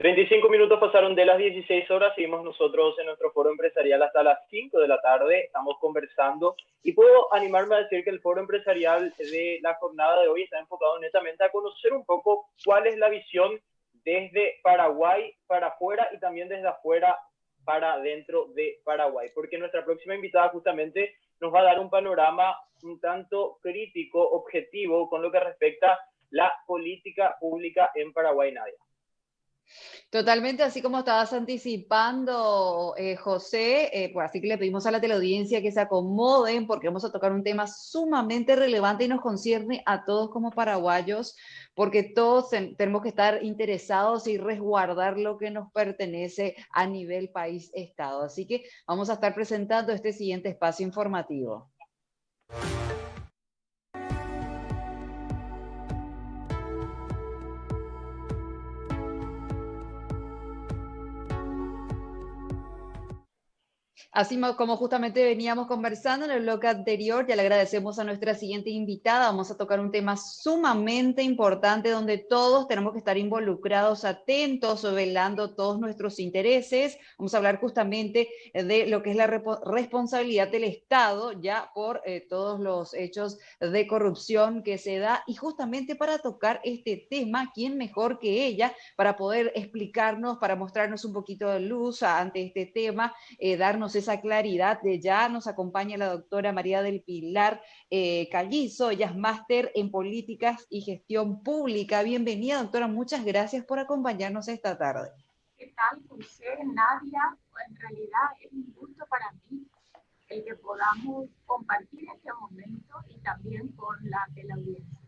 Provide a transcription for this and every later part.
35 minutos pasaron de las 16 horas, seguimos nosotros en nuestro foro empresarial hasta las 5 de la tarde, estamos conversando y puedo animarme a decir que el foro empresarial de la jornada de hoy está enfocado netamente a conocer un poco cuál es la visión desde Paraguay para afuera y también desde afuera para dentro de Paraguay, porque nuestra próxima invitada justamente nos va a dar un panorama un tanto crítico, objetivo, con lo que respecta a la política pública en Paraguay, Nadia. Totalmente, así como estabas anticipando, José, pues así que le pedimos a la teleaudiencia que se acomoden porque vamos a tocar un tema sumamente relevante y nos concierne a todos como paraguayos, porque todos tenemos que estar interesados y resguardar lo que nos pertenece a nivel país-estado. Así que vamos a estar presentando este siguiente espacio informativo. Así como justamente veníamos conversando en el bloque anterior, ya le agradecemos a nuestra siguiente invitada. Vamos a tocar un tema sumamente importante donde todos tenemos que estar involucrados, atentos, velando todos nuestros intereses. Vamos a hablar justamente de lo que es la responsabilidad del Estado ya por todos los hechos de corrupción que se da. Y justamente para tocar este tema, ¿quién mejor que ella para poder explicarnos, para mostrarnos un poquito de luz ante este tema, darnos esa claridad? De ya nos acompaña la doctora María del Pilar Callizo, ella es máster en políticas y gestión pública. Bienvenida, doctora, muchas gracias por acompañarnos esta tarde. ¿Qué tal, José, Nadia? En realidad es un gusto para mí el que podamos compartir este momento y también con la teleaudiencia.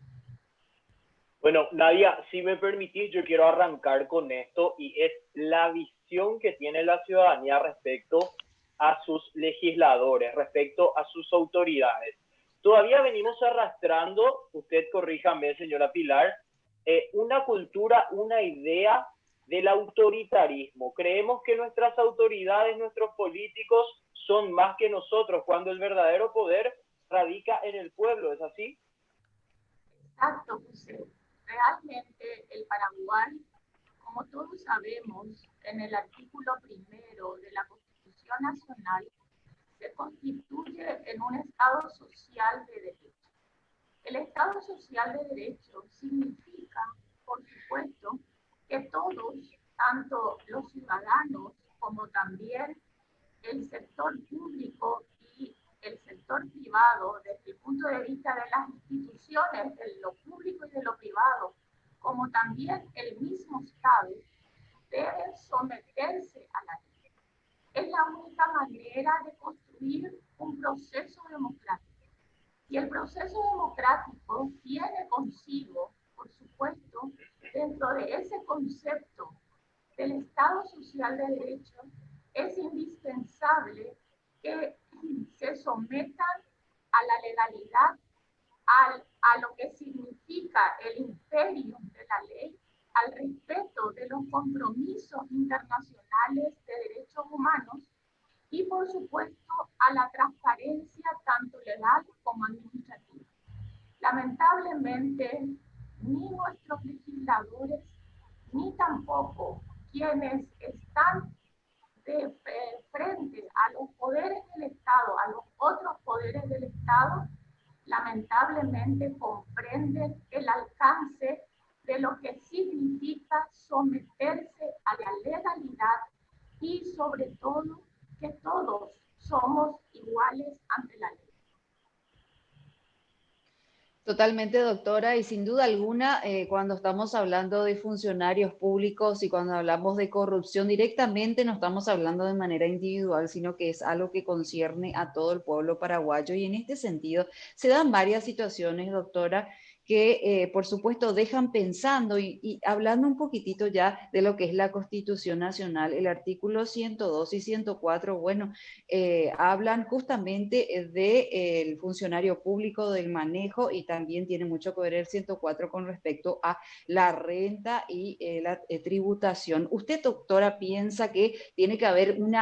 Bueno, Nadia, si me permitís, yo quiero arrancar con esto y es la visión que tiene la ciudadanía respecto a sus legisladores, respecto a sus autoridades. Todavía venimos arrastrando, usted corríjame, señora Pilar, una cultura, una idea del autoritarismo. Creemos que nuestras autoridades, nuestros políticos son más que nosotros, cuando el verdadero poder radica en el pueblo, ¿es así? Exacto, José. Realmente el Paraguay, como todos sabemos, en el artículo 1 de la Constitución Nacional, se constituye en un Estado social de derecho. El Estado social de derecho significa, por supuesto, que todos, tanto los ciudadanos como también el sector público y el sector privado, desde el punto de vista de las instituciones, de lo público y de lo privado, como también el mismo Estado, deben someterse a la ley. Es la única manera de construir un proceso democrático. Y el proceso democrático tiene consigo, por supuesto, dentro de ese concepto del Estado social de derecho, es indispensable que se sometan a la legalidad, a lo que significa el imperio de la ley, al respeto de los compromisos internacionales de derechos humanos y, por supuesto, a la transparencia tanto legal como administrativa. Lamentablemente, ni nuestros legisladores, ni tampoco quienes están de frente a los poderes del Estado, a los otros poderes del Estado, lamentablemente comprenden el alcance de lo que significa someterse a la legalidad y, sobre todo, que todos somos iguales ante la ley. Totalmente, doctora, y sin duda alguna, cuando estamos hablando de funcionarios públicos y cuando hablamos de corrupción directamente, no estamos hablando de manera individual, sino que es algo que concierne a todo el pueblo paraguayo. Y en este sentido, se dan varias situaciones, doctora, que por supuesto dejan pensando y hablando un poquitito ya de lo que es la Constitución Nacional, el artículo 102 y 104, bueno, hablan justamente del funcionario público, del manejo, y también tiene mucho que ver el 104 con respecto a la renta y la tributación. ¿Usted, doctora, piensa que tiene que haber un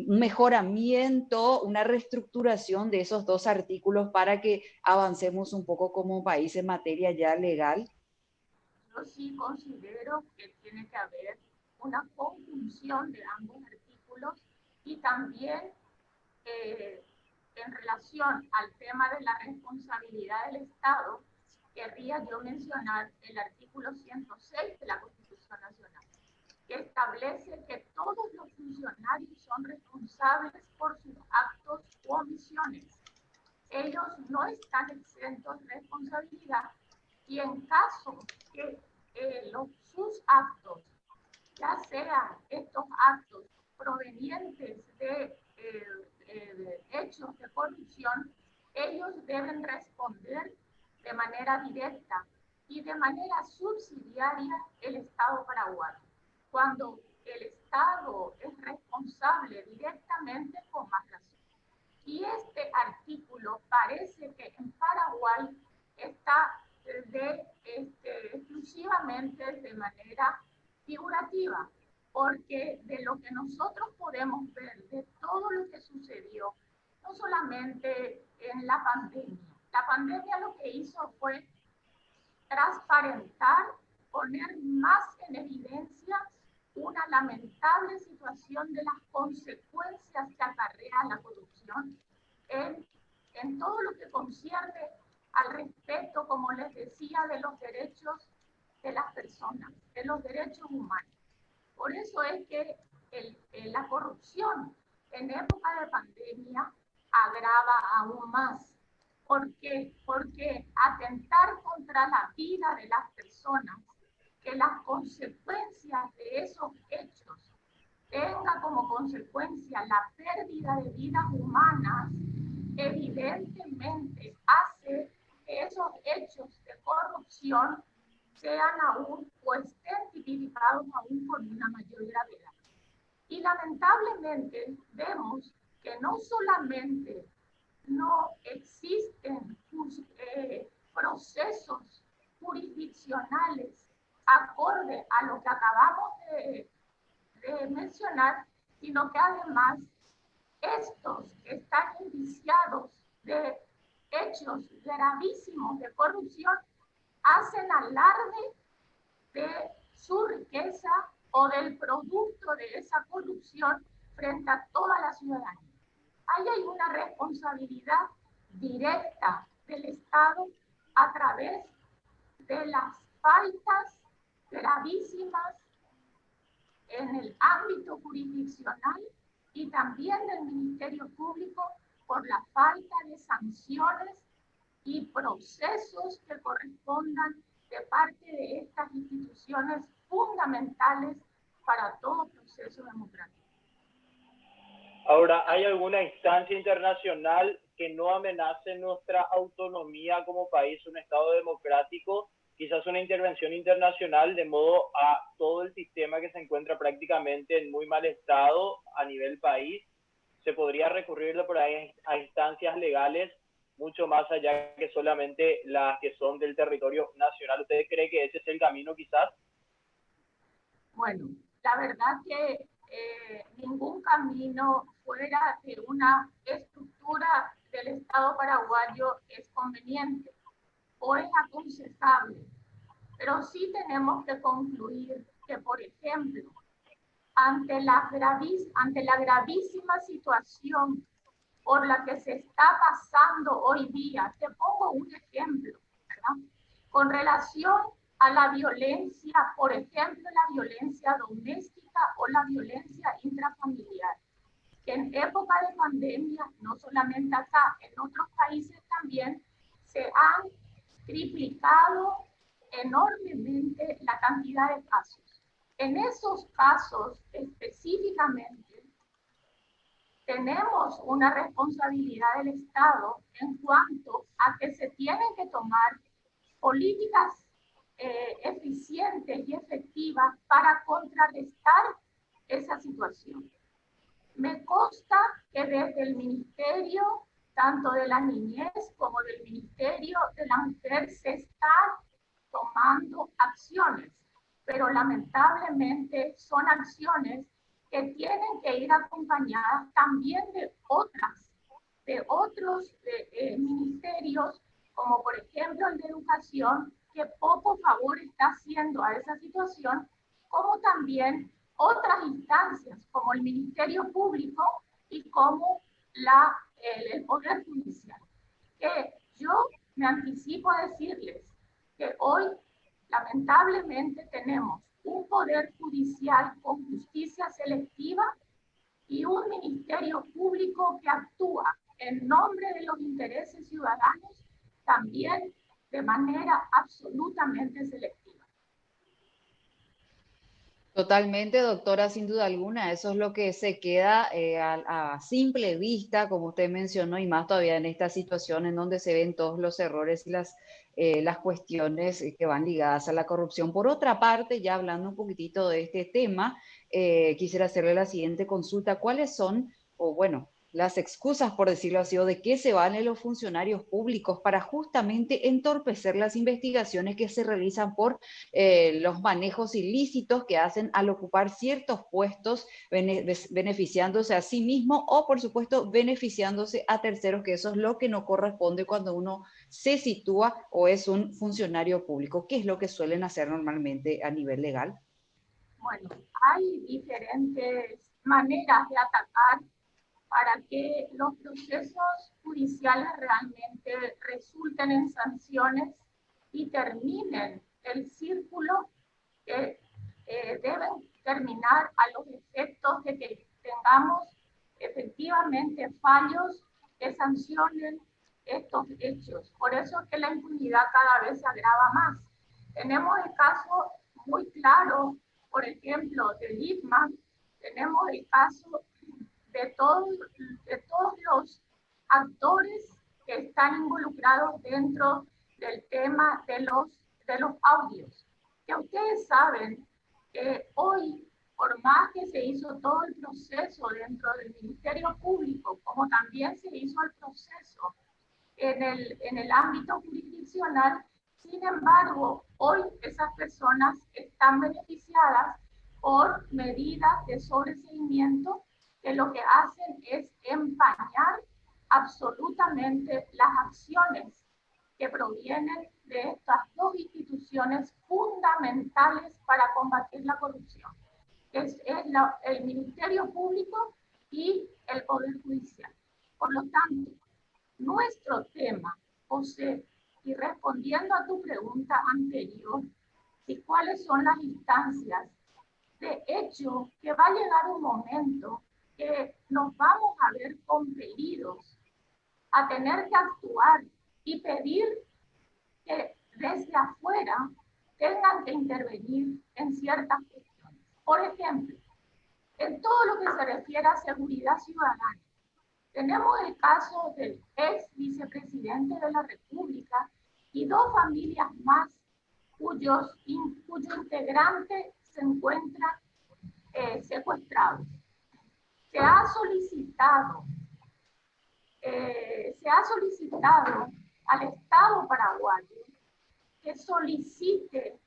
mejoramiento, una reestructuración de esos dos artículos para que avancemos un poco como país en materia ya legal? Yo sí considero que tiene que haber una conjunción de ambos artículos y también en relación al tema de la responsabilidad del Estado, querría yo mencionar el artículo 106 de la Constitución Nacional, que establece que todos los funcionarios son responsables por sus actos u omisiones. Ellos no están exentos de responsabilidad y en caso que sus actos, ya sean estos actos provenientes de hechos de corrupción, ellos deben responder de manera directa y de manera subsidiaria el Estado paraguayo. Cuando el Estado es responsable directamente, con más razón. Y este artículo parece que en Paraguay está exclusivamente de manera figurativa, porque de lo que nosotros podemos ver, de todo lo que sucedió, no solamente en la pandemia lo que hizo fue transparentar, poner más en evidencia una lamentable situación de las consecuencias que acarrea la corrupción en todo lo que concierne al respeto, como les decía, de los derechos de las personas, de los derechos humanos. Por eso es que la corrupción en época de pandemia agrava aún más. ¿Por qué? Porque atentar contra la vida de las personas, que las consecuencias de esos hechos tenga como consecuencia la pérdida de vidas humanas, evidentemente hace que esos hechos de corrupción sean aún o estén tipificados aún con una mayor gravedad. Y lamentablemente vemos que no solamente no existen procesos jurisdiccionales acorde a lo que acabamos de mencionar, sino que además estos están indiciados de hechos gravísimos de corrupción, hacen alarde de su riqueza o del producto de esa corrupción frente a toda la ciudadanía. Ahí hay una responsabilidad directa del Estado a través de las faltas gravísimas en el ámbito jurisdiccional y también del Ministerio Público por la falta de sanciones y procesos que correspondan de parte de estas instituciones fundamentales para todo proceso democrático. Ahora, ¿hay alguna instancia internacional que no amenace nuestra autonomía como país, un Estado democrático? Quizás una intervención internacional de modo a todo el sistema que se encuentra prácticamente en muy mal estado a nivel país. Se podría recurrir por ahí a instancias legales mucho más allá que solamente las que son del territorio nacional. ¿Usted cree que ese es el camino quizás? Bueno, la verdad que ningún camino fuera de una estructura del Estado paraguayo es conveniente o es aconsejable. Pero sí tenemos que concluir que, por ejemplo, ante la gravísima situación por la que se está pasando hoy día, te pongo un ejemplo, ¿verdad? Con relación a la violencia, por ejemplo, la violencia doméstica o la violencia intrafamiliar, que en época de pandemia, no solamente acá, en otros países también, se han triplicado enormemente la cantidad de casos. En esos casos específicamente, tenemos una responsabilidad del Estado en cuanto a que se tienen que tomar políticas eficientes y efectivas para contrarrestar esa situación. Me consta que desde el Ministerio, tanto de la Niñez como del Ministerio de la Mujer, se están tomando acciones, pero lamentablemente son acciones que tienen que ir acompañadas también de otros ministerios, como por ejemplo el de Educación, que poco favor está haciendo a esa situación, como también otras instancias como el Ministerio Público y como el Poder Judicial. Que yo me anticipo a decirles que hoy lamentablemente tenemos un Poder Judicial con justicia selectiva y un Ministerio Público que actúa en nombre de los intereses ciudadanos también de manera absolutamente selectiva. Totalmente, doctora, sin duda alguna, eso es lo que se queda a simple vista, como usted mencionó, y más todavía en esta situación en donde se ven todos los errores y las cuestiones que van ligadas a la corrupción. Por otra parte, ya hablando un poquitito de este tema, quisiera hacerle la siguiente consulta. ¿Cuáles son, o bueno, las excusas, por decirlo así, o de qué se valen los funcionarios públicos para justamente entorpecer las investigaciones que se realizan por los manejos ilícitos que hacen al ocupar ciertos puestos, beneficiándose a sí mismo o, por supuesto, beneficiándose a terceros, que eso es lo que no corresponde cuando uno se sitúa o es un funcionario público? ¿Qué es lo que suelen hacer normalmente a nivel legal? Bueno, hay diferentes maneras de atacar para que los procesos judiciales realmente resulten en sanciones y terminen el círculo que deben terminar a los efectos de que tengamos efectivamente fallos que sancionen estos hechos. Por eso es que la impunidad cada vez se agrava más. Tenemos el caso muy claro, por ejemplo, de Lippmann, tenemos el caso de todos los actores que están involucrados dentro del tema de los audios. Que ustedes saben que hoy, por más que se hizo todo el proceso dentro del Ministerio Público, como también se hizo el proceso en el ámbito jurisdiccional, sin embargo, hoy esas personas están beneficiadas por medidas de sobreseimiento que lo que hacen es empañar absolutamente las acciones que provienen de estas dos instituciones fundamentales para combatir la corrupción, que es el Ministerio Público y el Poder Judicial. Por lo tanto, nuestro tema, José, y respondiendo a tu pregunta anterior, de cuáles son las instancias, de hecho que va a llegar un momento que nos vamos a ver compelidos a tener que actuar y pedir que desde afuera tengan que intervenir en ciertas cuestiones. Por ejemplo, en todo lo que se refiere a seguridad ciudadana, tenemos el caso del ex vicepresidente de la República y dos familias más cuyo integrante se encuentra secuestrados. Se ha solicitado al Estado paraguayo que solicite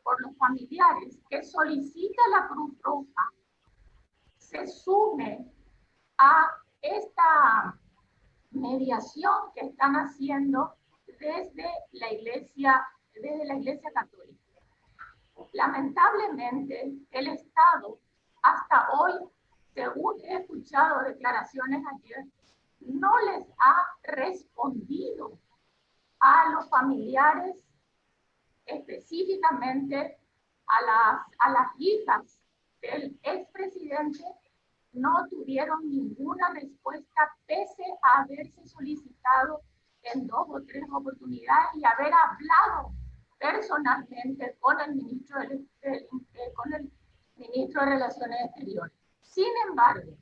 por los familiares, que solicite a la Cruz Roja, se sume a esta mediación que están haciendo desde la Iglesia Católica. Lamentablemente, el Estado hasta hoy, según he escuchado declaraciones ayer, no les ha respondido a los familiares, específicamente a las hijas del expresidente. No tuvieron ninguna respuesta pese a haberse solicitado en 2 o 3 oportunidades y haber hablado personalmente con el ministro de Relaciones Exteriores. Sin embargo,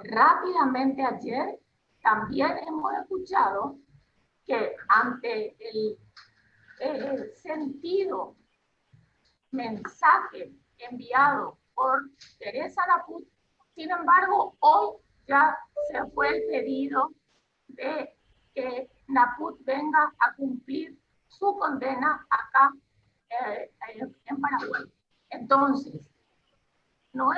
rápidamente ayer también hemos escuchado que ante el sentido mensaje enviado por Teresa Naput, sin embargo, hoy ya se fue el pedido de que Naput venga a cumplir su condena acá en Paraguay. Entonces, no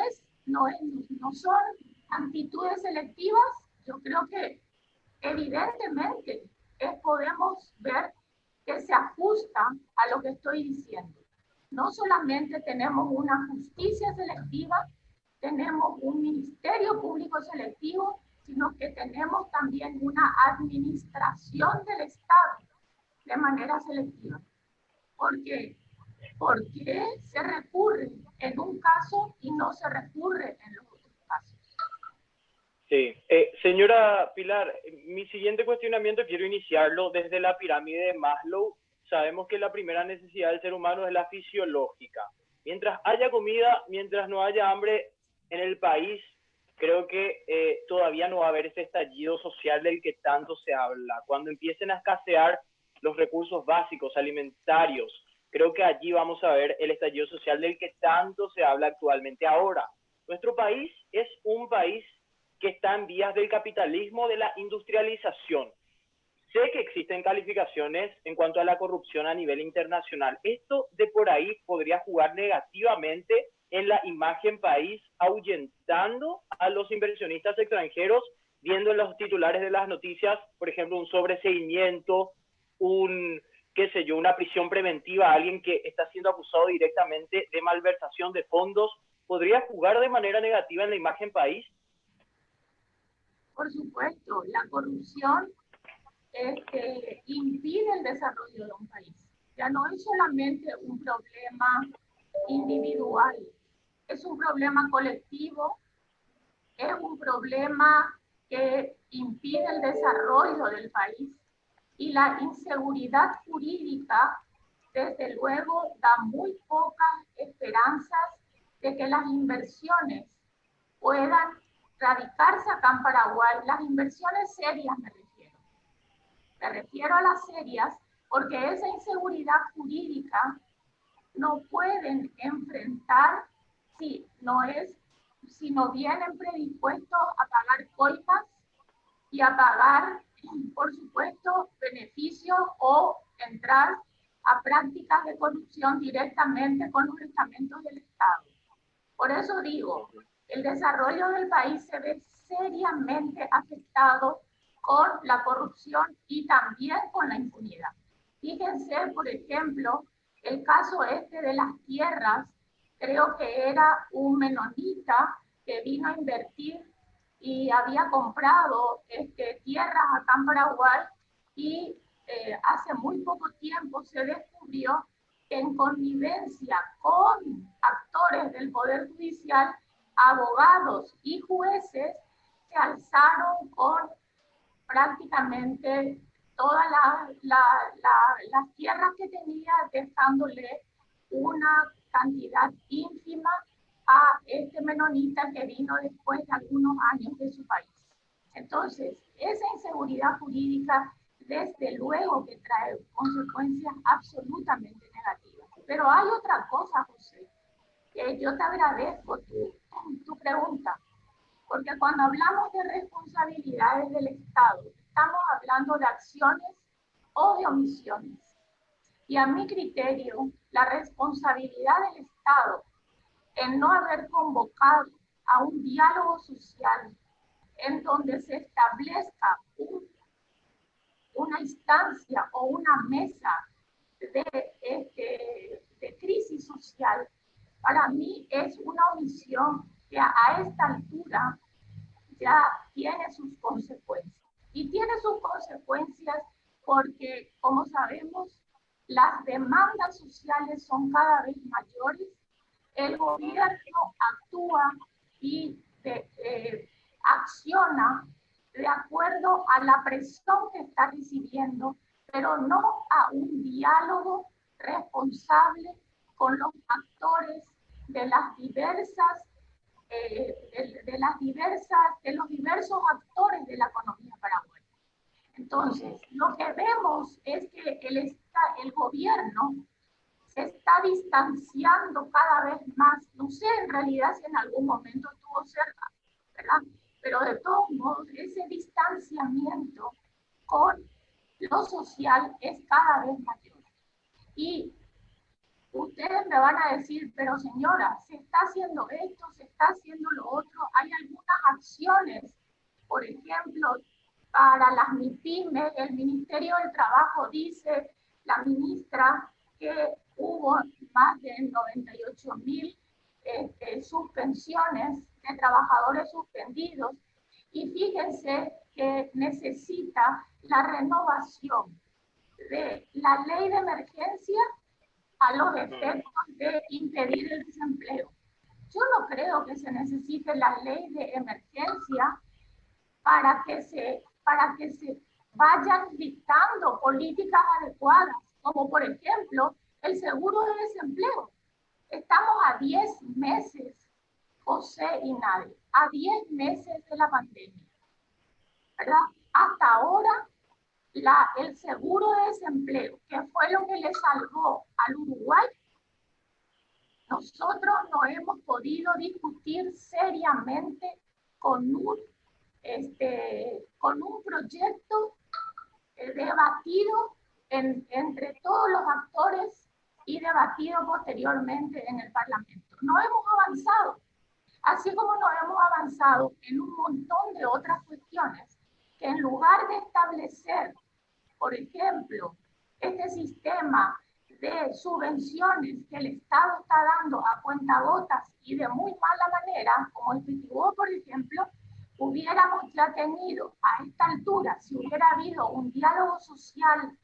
son actitudes selectivas. Yo creo que evidentemente podemos ver que se ajusta a lo que estoy diciendo. no solamente tenemos una justicia selectiva, tenemos un ministerio público selectivo, sino que tenemos también una administración del Estado de manera selectiva. ¿Por qué? Porque se recurre en un caso y no se recurre en los otros casos. Sí. Señora Pilar, mi siguiente cuestionamiento quiero iniciarlo desde la pirámide de Maslow. Sabemos que la primera necesidad del ser humano es la fisiológica. Mientras haya comida, mientras no haya hambre en el país, creo que todavía no va a haber ese estallido social del que tanto se habla. Cuando empiecen a escasear los recursos básicos alimentarios, creo que allí vamos a ver el estallido social del que tanto se habla actualmente. Ahora, nuestro país es un país que está en vías del capitalismo, de la industrialización. Sé que existen calificaciones en cuanto a la corrupción a nivel internacional. Esto de por ahí podría jugar negativamente en la imagen país, ahuyentando a los inversionistas extranjeros, viendo en los titulares de las noticias, por ejemplo, un sobreseimiento, qué sé yo, una prisión preventiva a alguien que está siendo acusado directamente de malversación de fondos. ¿Podría jugar de manera negativa en la imagen país? Por supuesto, la corrupción impide el desarrollo de un país. Ya no es solamente un problema individual, es un problema colectivo, es un problema que impide el desarrollo del país. Y la inseguridad jurídica, desde luego, da muy pocas esperanzas de que las inversiones puedan radicarse acá en Paraguay. Las inversiones serias me refiero a las serias, porque esa inseguridad jurídica no pueden enfrentar si no vienen predispuestos a pagar coimas y a pagar, por supuesto, beneficios o entrar a prácticas de corrupción directamente con los estamentos del Estado. Por eso digo, el desarrollo del país se ve seriamente afectado con la corrupción y también con la impunidad. Fíjense, por ejemplo, el caso de las tierras, creo que era un menonita que vino a invertir y había comprado tierras acá en Paraguay y hace muy poco tiempo se descubrió que en connivencia con actores del Poder Judicial, abogados y jueces se alzaron con prácticamente todas las tierras que tenía, dejándole una cantidad ínfima a este menonita que vino después de algunos años de su país. Entonces, esa inseguridad jurídica, desde luego que trae consecuencias absolutamente negativas. Pero hay otra cosa, José, que yo te agradezco tu pregunta, porque cuando hablamos de responsabilidades del Estado, estamos hablando de acciones o de omisiones. Y a mi criterio, la responsabilidad del Estado en no haber convocado a un diálogo social en donde se establezca una instancia o una mesa de crisis social, para mí es una omisión que a esta altura ya tiene sus consecuencias. Y tiene sus consecuencias porque, como sabemos, las demandas sociales son cada vez mayores, el gobierno actúa y acciona de acuerdo a la presión que está recibiendo, pero no a un diálogo responsable con los actores de las diversas de los diversos actores de la economía paraguaya. Entonces, lo que vemos es que el gobierno se está distanciando cada vez más. No sé en realidad si en algún momento estuvo cerca, ¿verdad? Pero de todos modos, ese distanciamiento con lo social es cada vez mayor. Y ustedes me van a decir, pero señora, se está haciendo esto, se está haciendo lo otro, hay algunas acciones, por ejemplo, para las MIPYME, el Ministerio del Trabajo dice, la ministra, que hubo más de 98.000 suspensiones de trabajadores suspendidos, y fíjense que necesita la renovación de la ley de emergencia a los efectos de impedir el desempleo. Yo no creo que se necesite la ley de emergencia para que se vayan dictando políticas adecuadas, como por ejemplo el seguro de desempleo. Estamos a 10 meses, José y Nadie, a 10 meses de la pandemia, ¿verdad? Hasta ahora, el seguro de desempleo, que fue lo que le salvó al Uruguay, nosotros no hemos podido discutir seriamente con un proyecto debatido entre todos los actores y debatido posteriormente en el Parlamento. No hemos avanzado, así como no hemos avanzado en un montón de otras cuestiones que en lugar de establecer, por ejemplo, este sistema de subvenciones que el Estado está dando a cuentagotas y de muy mala manera, como el PTU, por ejemplo, hubiéramos ya tenido a esta altura, si hubiera habido un diálogo social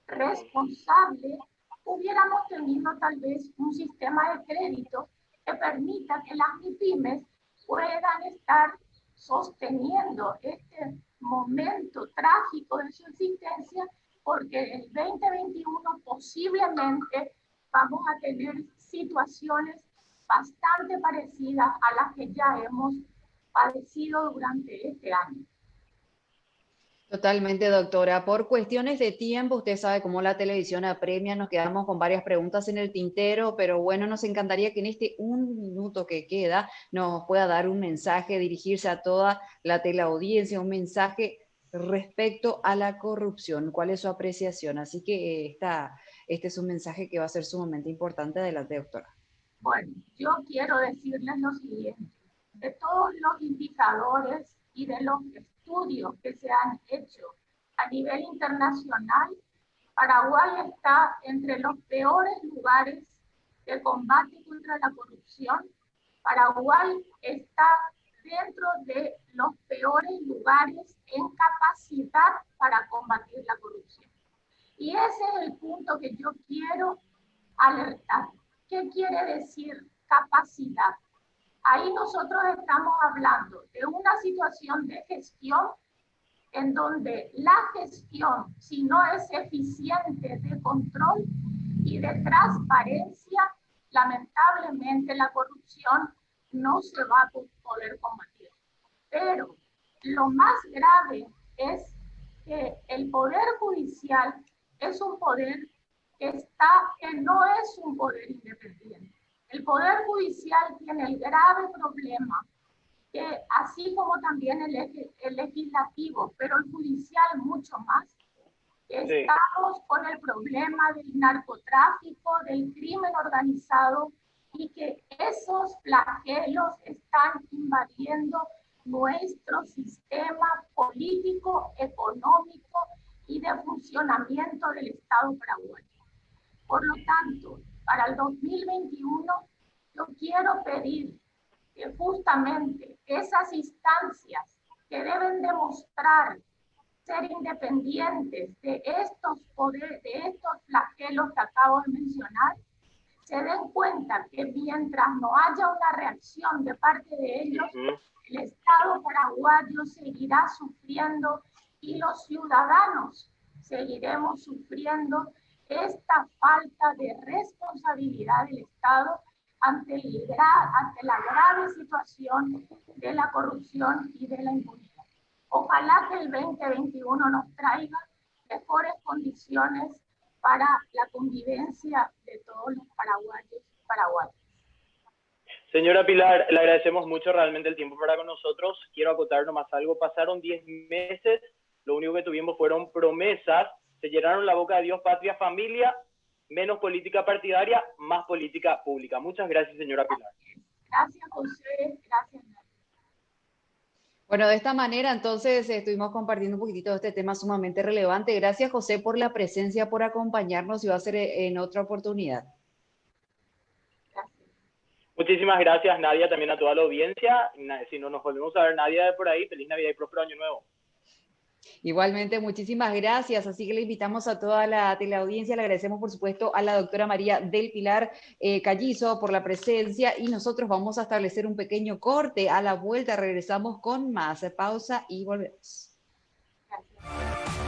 responsable, hubiéramos tenido tal vez un sistema de crédito que permita que las MIPYMES puedan estar sosteniendo este momento trágico de su existencia, porque en el 2021 posiblemente vamos a tener situaciones bastante parecidas a las que ya hemos padecido durante este año. Totalmente, doctora. Por cuestiones de tiempo, usted sabe cómo la televisión apremia, nos quedamos con varias preguntas en el tintero, pero bueno, nos encantaría que en este 1 minuto que queda nos pueda dar un mensaje, dirigirse a toda la teleaudiencia, un mensaje respecto a la corrupción. ¿Cuál es su apreciación? Así que este es un mensaje que va a ser sumamente importante. Adelante, doctora. Bueno, yo quiero decirles lo siguiente. De todos los indicadores y de los estudios que se han hecho a nivel internacional, Paraguay está entre los peores lugares de combate contra la corrupción. Paraguay está dentro de los peores lugares en capacidad para combatir la corrupción. Y ese es el punto que yo quiero alertar. ¿Qué quiere decir capacidad? Ahí nosotros estamos hablando de una situación de gestión en donde la gestión, si no es eficiente de control y de transparencia, lamentablemente la corrupción no se va a poder combatir. Pero lo más grave es que el Poder Judicial es un poder que no es un poder independiente. El Poder Judicial tiene el grave problema que, así como también el legislativo, pero el judicial mucho más, estamos con el problema del narcotráfico, del crimen organizado, y que esos flagelos están invadiendo nuestro sistema político, económico y de funcionamiento del Estado paraguayo. Por lo tanto, para el 2021, yo quiero pedir que justamente esas instancias que deben demostrar ser independientes de estos poderes, de estos flagelos que acabo de mencionar, se den cuenta que mientras no haya una reacción de parte de ellos, el Estado paraguayo seguirá sufriendo y los ciudadanos seguiremos sufriendo esta falta de responsabilidad del Estado ante la grave situación de la corrupción y de la impunidad. Ojalá que el 2021 nos traiga mejores condiciones para la convivencia de todos los paraguayos y paraguayas. Señora Pilar, le agradecemos mucho realmente el tiempo para con nosotros. Quiero acotar nomás algo. Pasaron 10 meses, lo único que tuvimos fueron promesas. Se llenaron la boca de Dios, patria, familia, menos política partidaria, más política pública. Muchas gracias, señora Pilar. Gracias, José. Gracias. Bueno, de esta manera entonces estuvimos compartiendo un poquitito de este tema sumamente relevante. Gracias, José, por la presencia, por acompañarnos, y va a ser en otra oportunidad. Muchísimas gracias, Nadia, también a toda la audiencia. Si no nos volvemos a ver, Nadia, de por ahí, feliz Navidad y próspero año nuevo. Igualmente, muchísimas gracias. Así que le invitamos a toda la teleaudiencia. Le agradecemos, por supuesto, a la doctora María del Pilar Callizo por la presencia y nosotros vamos a establecer un pequeño corte. A la vuelta regresamos con más. Pausa y volvemos. Gracias.